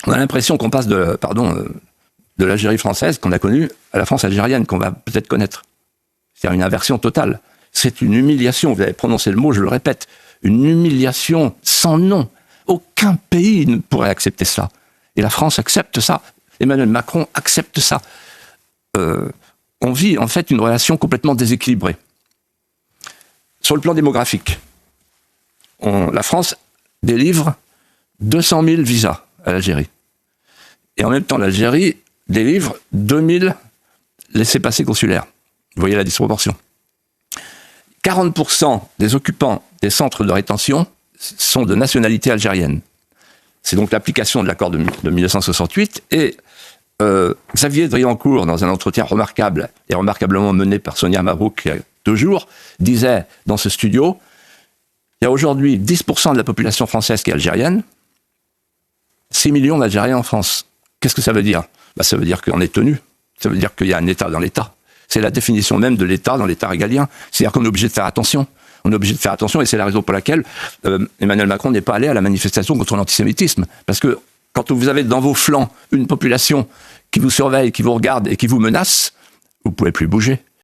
On a l'impression qu'on passe de l'Algérie française qu'on a connue à la France algérienne qu'on va peut-être connaître. C'est-à-dire une inversion totale. C'est une humiliation, vous avez prononcé le mot, je le répète, une humiliation sans nom. Aucun pays ne pourrait accepter ça. Et la France accepte ça. Emmanuel Macron accepte ça. On vit en fait une relation complètement déséquilibrée. Sur le plan démographique, la France délivre 200 000 visas à l'Algérie. Et en même temps, l'Algérie délivre 2000 laissez-passer consulaires. Vous voyez la disproportion. 40% des occupants des centres de rétention sont de nationalité algérienne. C'est donc l'application de l'accord de 1968. Et Xavier Driancourt, dans un entretien remarquable et remarquablement mené par Sonia Mabrouk il y a 2 jours, disait dans ce studio, il y a aujourd'hui 10% de la population française qui est algérienne, 6 millions d'Algériens en France. Qu'est-ce que ça veut dire ? Ça veut dire qu'on est tenu. Ça veut dire qu'il y a un État dans l'État. C'est la définition même de l'État dans l'État régalien. C'est-à-dire qu'on est obligé de faire attention. On est obligé de faire attention et c'est la raison pour laquelle Emmanuel Macron n'est pas allé à la manifestation contre l'antisémitisme. Parce que quand vous avez dans vos flancs une population qui vous surveille, qui vous regarde et qui vous menace, vous ne pouvez plus bouger.